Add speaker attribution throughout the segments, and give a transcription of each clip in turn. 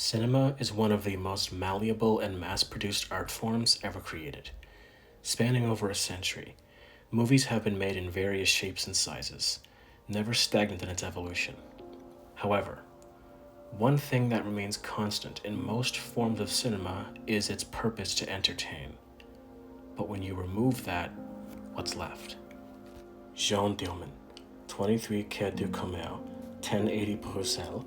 Speaker 1: Cinema is one of the most malleable and mass-produced art forms ever created. Spanning over a century, movies have been made in various shapes and sizes, never stagnant in its evolution. However, one thing that remains constant in most forms of cinema is its purpose to entertain. But when you remove that, what's left? Jeanne Dielman, 23 Quai du Commerce, 1080 Bruxelles,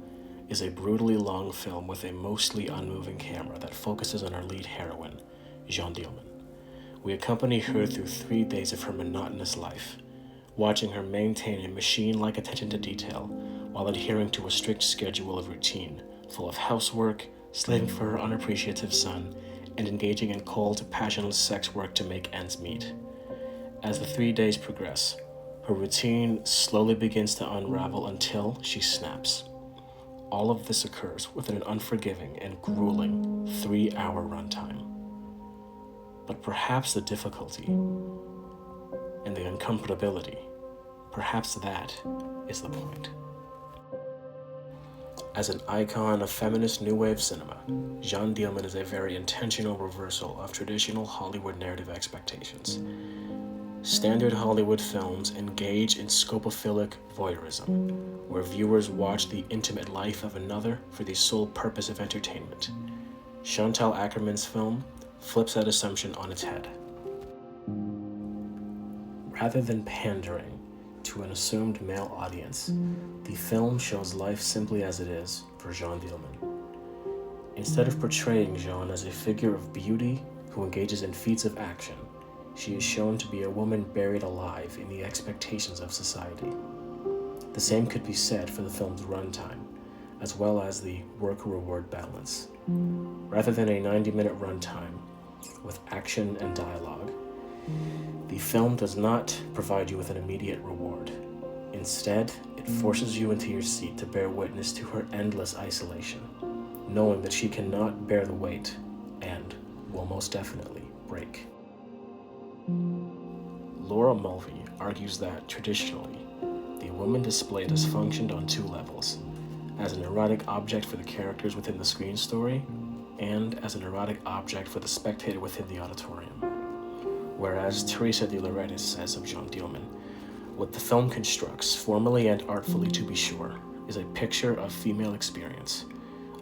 Speaker 1: is a brutally long film with a mostly unmoving camera that focuses on our lead heroine, Jeanne Dielman. We accompany her through 3 days of her monotonous life, watching her maintain a machine-like attention to detail while adhering to a strict schedule of routine, full of housework, slaving for her unappreciative son, and engaging in cold, passionless sex work to make ends meet. As the 3 days progress, her routine slowly begins to unravel until she snaps. All of this occurs within an unforgiving and grueling 3-hour runtime. But perhaps the difficulty and the uncomfortability, perhaps that is the point. As an icon of feminist new wave cinema, Jeanne Dielman is a very intentional reversal of traditional Hollywood narrative expectations. Standard Hollywood films engage in scopophilic voyeurism, where viewers watch the intimate life of another for the sole purpose of entertainment. Chantal Akerman's film flips that assumption on its head. Rather than pandering to an assumed male audience, the film shows life simply as it is for Jeanne Dielman. Instead of portraying Jeanne as a figure of beauty who engages in feats of action, she is shown to be a woman buried alive in the expectations of society. The same could be said for the film's runtime, as well as the work-reward balance. Rather than a 90-minute runtime with action and dialogue, the film does not provide you with an immediate reward. Instead, it forces you into your seat to bear witness to her endless isolation, knowing that she cannot bear the weight and will most definitely break. Laura Mulvey argues that, traditionally, the woman displayed has functioned on 2 levels: as an erotic object for the characters within the screen story, and as an erotic object for the spectator within the auditorium. Whereas Teresa de Lauretis says of Jeanne Dielman, what the film constructs, formally and artfully to be sure, is a picture of female experience,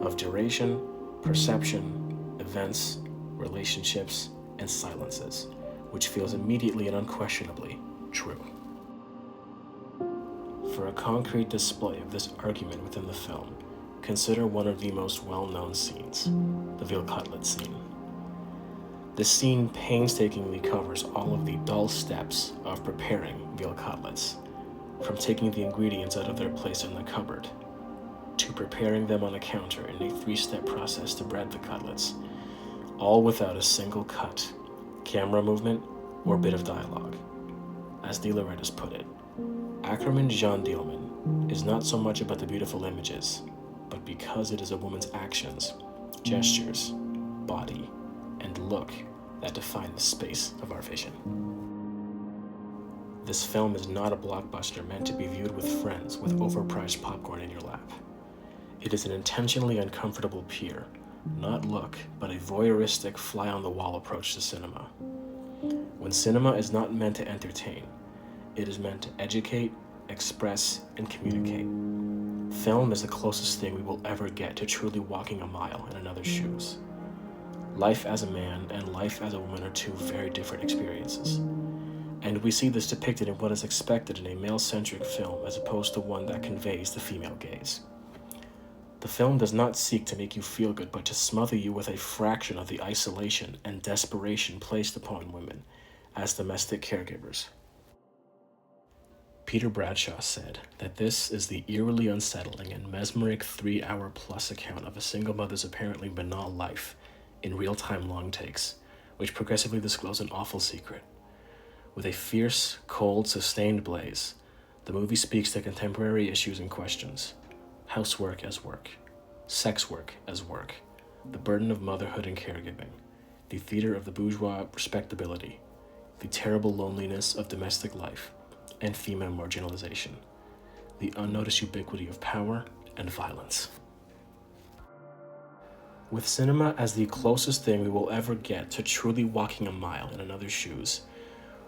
Speaker 1: of duration, perception, events, relationships, and silences, which feels immediately and unquestionably true. For a concrete display of this argument within the film, consider one of the most well-known scenes, the veal cutlet scene. This scene painstakingly covers all of the dull steps of preparing veal cutlets, from taking the ingredients out of their place in the cupboard, to preparing them on a counter in a 3-step process to bread the cutlets, all without a single cut, camera movement, or bit of dialogue. As De Lauretis put it, Akerman's Jeanne Dielman is not so much about the beautiful images, but because it is a woman's actions, gestures, body, and look that define the space of our vision. This film is not a blockbuster meant to be viewed with friends with overpriced popcorn in your lap. It is an intentionally uncomfortable peer, not look, but a voyeuristic fly-on-the-wall approach to cinema. When cinema is not meant to entertain, it is meant to educate, express, and communicate. Film is the closest thing we will ever get to truly walking a mile in another's shoes. Life as a man and life as a woman are 2 very different experiences. And we see this depicted in what is expected in a male-centric film as opposed to one that conveys the female gaze. The film does not seek to make you feel good, but to smother you with a fraction of the isolation and desperation placed upon women as domestic caregivers. Peter Bradshaw said that this is the eerily unsettling and mesmeric 3-hour-plus account of a single mother's apparently banal life in real-time long takes, which progressively disclose an awful secret. With a fierce, cold, sustained blaze, the movie speaks to contemporary issues and questions: housework as work, sex work as work, the burden of motherhood and caregiving, the theater of the bourgeois respectability, the terrible loneliness of domestic life, and female marginalization, the unnoticed ubiquity of power and violence. With cinema as the closest thing we will ever get to truly walking a mile in another's shoes,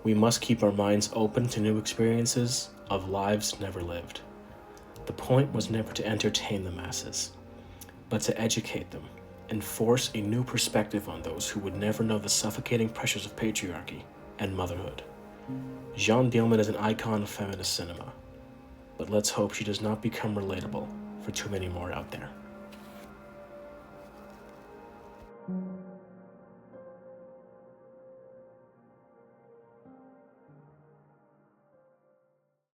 Speaker 1: we must keep our minds open to new experiences of lives never lived. The point was never to entertain the masses, but to educate them and force a new perspective on those who would never know the suffocating pressures of patriarchy and motherhood. Jeanne Dielman is an icon of feminist cinema, but let's hope she does not become relatable for too many more out there.